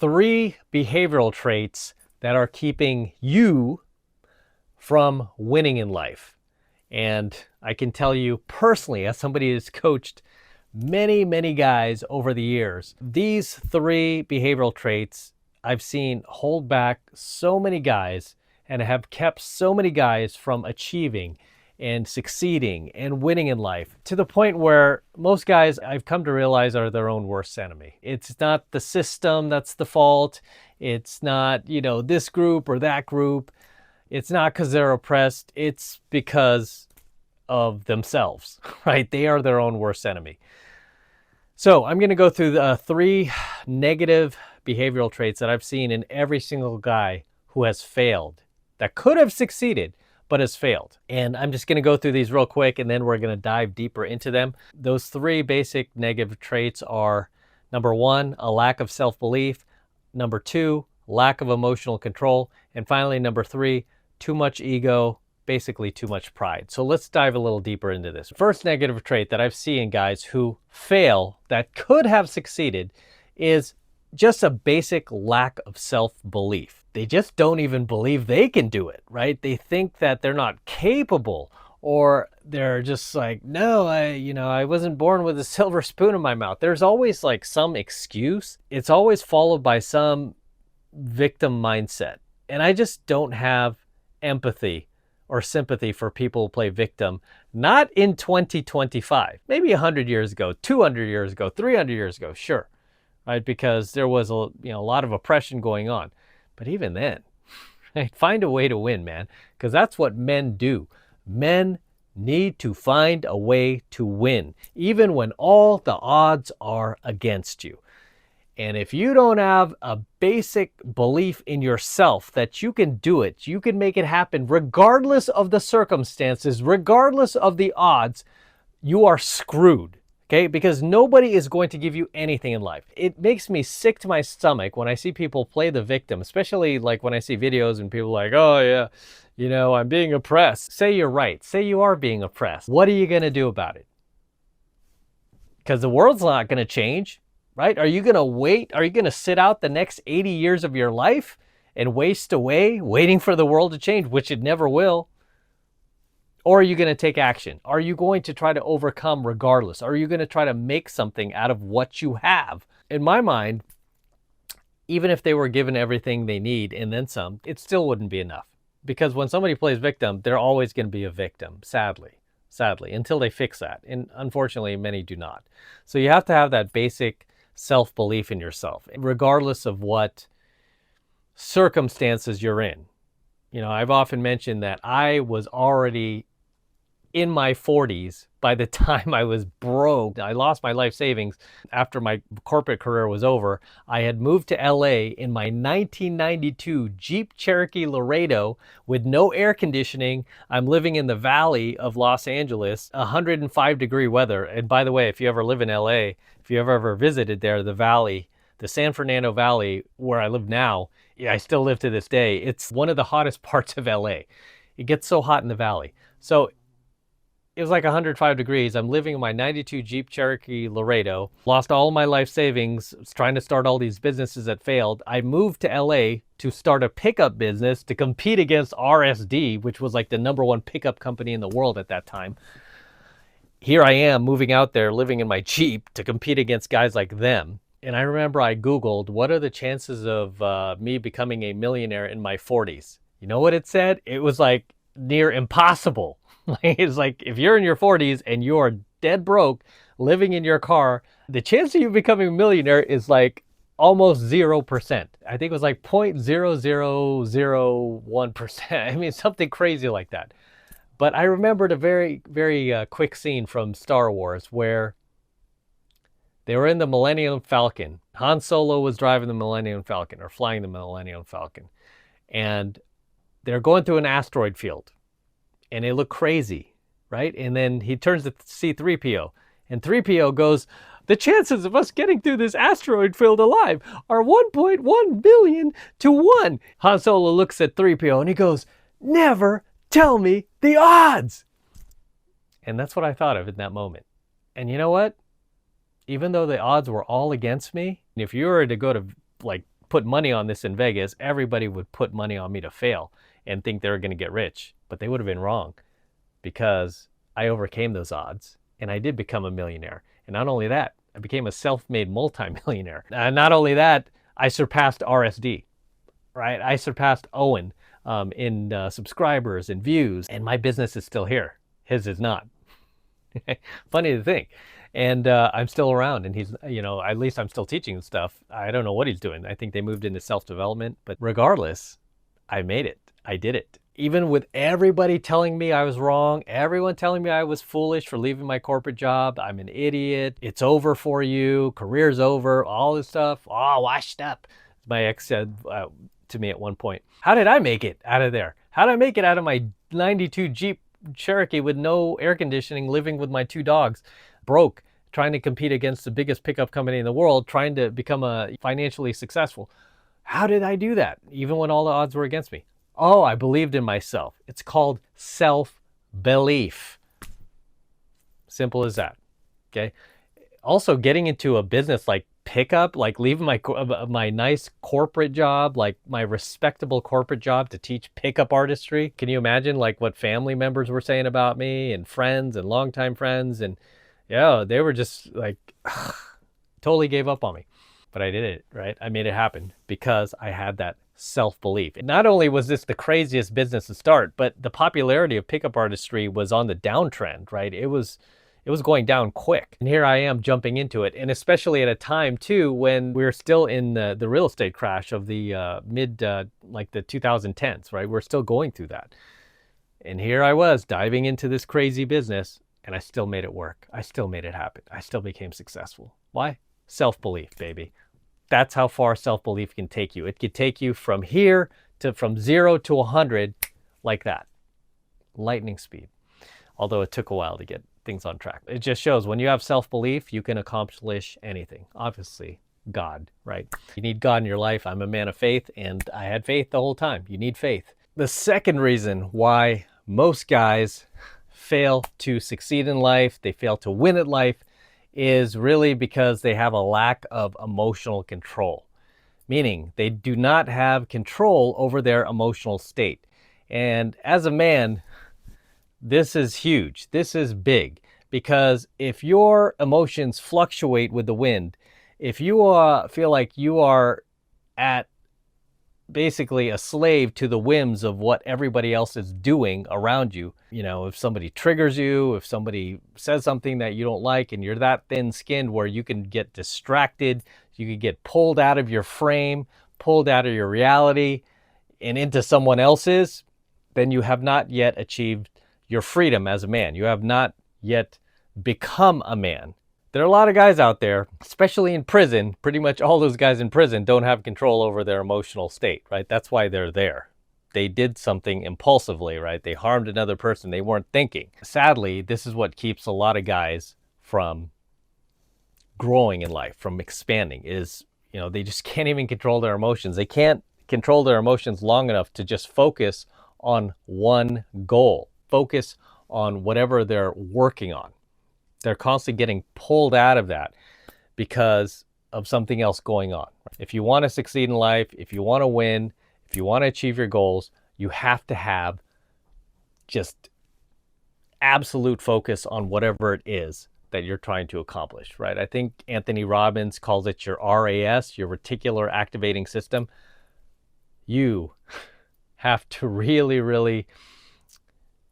3 behavioral traits that are keeping you from winning in life. And I can tell you personally, as somebody who's coached many, many guys over the years, these 3 behavioral traits I've seen hold back so many guys and have kept so many guys from achieving and succeeding and winning in life, to the point where most guys, I've come to realize, are their own worst enemy. It's not the system that's the fault. It's not, this group or that group. It's not because they're oppressed. It's because of themselves, right? They are their own worst enemy. So I'm going to go through the 3 negative behavioral traits that I've seen in every single guy who has failed, that could have succeeded, but has failed. And I'm just going to go through these real quick, and then we're going to dive deeper into them. Those 3 basic negative traits are, number 1, a lack of self-belief. Number 2, lack of emotional control. And finally, number 3, too much ego, basically too much pride. So let's dive a little deeper into this. First negative trait that I've seen in guys who fail that could have succeeded is just a basic lack of self-belief. They just don't even believe they can do it, right? They think that they're not capable, or they're just like, no, I wasn't born with a silver spoon in my mouth. There's always like some excuse. It's always followed by some victim mindset. And I just don't have empathy or sympathy for people who play victim, not in 2025, maybe 100 years ago, 200 years ago, 300 years ago, sure, right? Because there was a lot of oppression going on. But even then, find a way to win, man, because that's what men do. Men need to find a way to win, even when all the odds are against you. And if you don't have a basic belief in yourself that you can do it, you can make it happen regardless of the circumstances, regardless of the odds, you are screwed. Okay, because nobody is going to give you anything in life. It makes me sick to my stomach when I see people play the victim, especially like when I see videos and people like, oh yeah, I'm being oppressed. Say you're right. Say you are being oppressed. What are you going to do about it? Because the world's not going to change, right? Are you going to wait? Are you going to sit out the next 80 years of your life and waste away waiting for the world to change, which it never will? Or are you going to take action? Are you going to try to overcome regardless? Are you going to try to make something out of what you have? In my mind, even if they were given everything they need and then some, it still wouldn't be enough. Because when somebody plays victim, they're always going to be a victim, sadly, until they fix that. And unfortunately, many do not. So you have to have that basic self-belief in yourself, regardless of what circumstances you're in. I've often mentioned that I was already in my 40s by the time I was broke. I lost my life savings after my corporate career was over. I had moved to LA in my 1992 Jeep Cherokee Laredo with no air conditioning. I'm living in the valley of Los Angeles, 105-degree weather. And by the way, if you ever live in LA, if you ever visited there, the valley, the San Fernando Valley, where I live now, I still live to this day. It's one of the hottest parts of LA. It gets so hot in the valley. So it was like 105 degrees. I'm living in my 92 Jeep Cherokee Laredo. Lost all my life savings, was trying to start all these businesses that failed. I moved to LA to start a pickup business to compete against RSD, which was like the #1 pickup company in the world at that time. Here I am moving out there, living in my Jeep to compete against guys like them. And I remember I Googled, what are the chances of me becoming a millionaire in my 40s? You know what it said? It was like near impossible. It's like, if you're in your 40s and you are dead broke, living in your car, the chance of you becoming a millionaire is like almost 0%. I think it was like 0.0001%. I mean, something crazy like that. But I remembered a very, very quick scene from Star Wars where they were in the Millennium Falcon. Han Solo was driving the Millennium Falcon, or flying the Millennium Falcon. And they're going through an asteroid field. And it looked crazy, right? And then he turns to C-3PO. And 3PO goes, the chances of us getting through this asteroid field alive are 1.1 billion to 1. Han Solo looks at 3PO and he goes, never tell me the odds. And that's what I thought of in that moment. And you know what? Even though the odds were all against me, if you were to go to like put money on this in Vegas, everybody would put money on me to fail and think they were going to get rich. But they would have been wrong, because I overcame those odds and I did become a millionaire. And not only that, I became a self-made multimillionaire. And not only that, I surpassed RSD, right? I surpassed Owen in subscribers and views, and my business is still here. His is not. Funny to think. And I'm still around, and he's, at least I'm still teaching stuff. I don't know what he's doing. I think they moved into self-development, but regardless, I made it. I did it. Even with everybody telling me I was wrong, everyone telling me I was foolish for leaving my corporate job, I'm an idiot, it's over for you, career's over, all this stuff, all washed up. My ex said to me at one point, how did I make it out of there? How did I make it out of my 92 Jeep Cherokee with no air conditioning, living with my 2 dogs, broke, trying to compete against the biggest pickup company in the world, trying to become financially successful? How did I do that, even when all the odds were against me? Oh, I believed in myself. It's called self-belief. Simple as that, okay? Also, getting into a business like pickup, like leaving my nice corporate job, like my respectable corporate job, to teach pickup artistry. Can you imagine like what family members were saying about me, and friends and longtime friends? And yeah, they were just like, totally gave up on me. But I did it, right? I made it happen because I had that self-belief. Not only was this the craziest business to start, but the popularity of pickup artistry was on the downtrend, right? It was going down quick. And here I am jumping into it. And especially at a time too, when we're still in the real estate crash of the like the 2010s, right? We're still going through that. And here I was diving into this crazy business, and I still made it work. I still made it happen. I still became successful. Why? Self-belief, baby. That's how far self-belief can take you. It could take you from here to from 0 to 100 like that. Lightning speed. Although it took a while to get things on track. It just shows when you have self-belief, you can accomplish anything. Obviously, God, right? You need God in your life. I'm a man of faith, and I had faith the whole time. You need faith. The second reason why most guys fail to succeed in life, they fail to win at life, is really because they have a lack of emotional control. Meaning they do not have control over their emotional state. And as a man, this is huge. This is big, because if your emotions fluctuate with the wind, if you feel like you are at basically a slave to the whims of what everybody else is doing around you, if somebody triggers you, if somebody says something that you don't like, and you're that thin-skinned where you can get distracted, you can get pulled out of your frame, pulled out of your reality and into someone else's, then you have not yet achieved your freedom as a man. You have not yet become a man. There are a lot of guys out there, especially in prison. Pretty much all those guys in prison don't have control over their emotional state, right? That's why they're there. They did something impulsively, right? They harmed another person. They weren't thinking. Sadly, this is what keeps a lot of guys from growing in life, from expanding, is, they just can't even control their emotions. They can't control their emotions long enough to just focus on one goal, focus on whatever they're working on. They're constantly getting pulled out of that because of something else going on. If you want to succeed in life, if you want to win, if you want to achieve your goals, you have to have just absolute focus on whatever it is that you're trying to accomplish, right? I think Anthony Robbins calls it your RAS, your reticular activating system. You have to really, really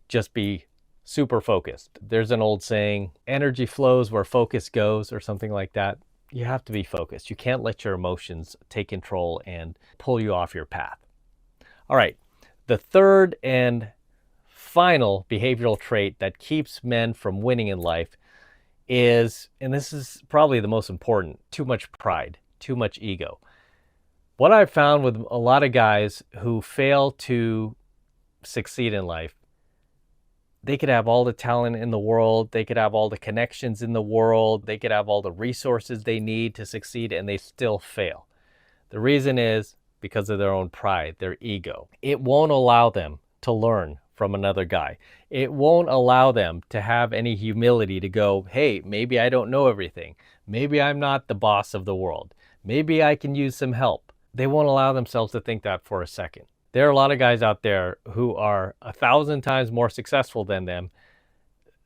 just be super focused. There's an old saying, energy flows where focus goes, or something like that. You have to be focused. You can't let your emotions take control and pull you off your path. All right, the third and final behavioral trait that keeps men from winning in life is, and this is probably the most important, too much pride, too much ego. What I've found with a lot of guys who fail to succeed in life, they could have all the talent in the world, they could have all the connections in the world, they could have all the resources they need to succeed, and they still fail. The reason is because of their own pride, their ego. It won't allow them to learn from another guy. It won't allow them to have any humility to go, hey, maybe I don't know everything. Maybe I'm not the boss of the world. Maybe I can use some help. They won't allow themselves to think that for a second. There are a lot of guys out there who are 1,000 times more successful than them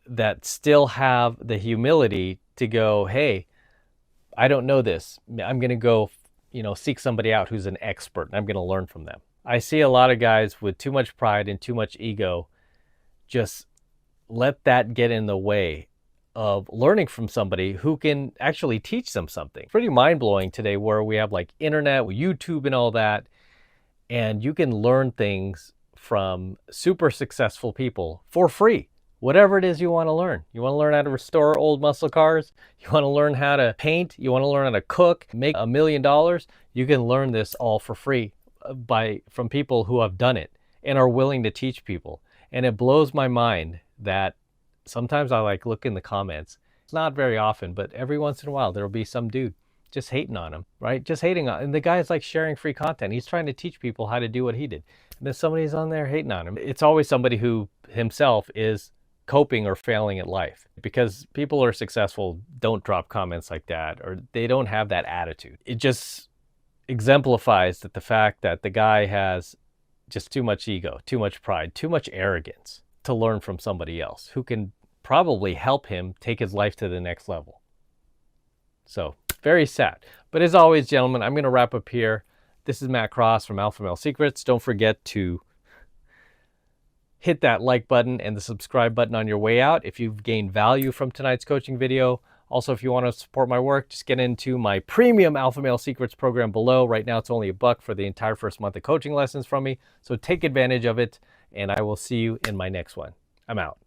that still have the humility to go, hey, I don't know this. I'm going to go, seek somebody out who's an expert, and I'm going to learn from them. I see a lot of guys with too much pride and too much ego just let that get in the way of learning from somebody who can actually teach them something. Pretty mind-blowing today where we have like internet, YouTube and all that, and you can learn things from super successful people for free. Whatever it is you want to learn. You want to learn how to restore old muscle cars? You want to learn how to paint? You want to learn how to cook? Make $1 million? You can learn this all for free from people who have done it and are willing to teach people. And it blows my mind that sometimes I look in the comments. It's not very often, but every once in a while there'll be some dude just hating on him, right? Just hating on, and the guy's like sharing free content. He's trying to teach people how to do what he did. And then somebody's on there hating on him. It's always somebody who himself is coping or failing at life, because people who are successful don't drop comments like that, or they don't have that attitude. It just exemplifies that the fact that the guy has just too much ego, too much pride, too much arrogance to learn from somebody else who can probably help him take his life to the next level. So very sad. But as always, gentlemen, I'm going to wrap up here. This is Matt Cross from AlphaMaleSecrets. Don't forget to hit that like button and the subscribe button on your way out if you've gained value from tonight's coaching video. Also, if you want to support my work, just get into my premium AlphaMaleSecrets program below. Right now, it's only $1 for the entire first month of coaching lessons from me. So take advantage of it, and I will see you in my next one. I'm out.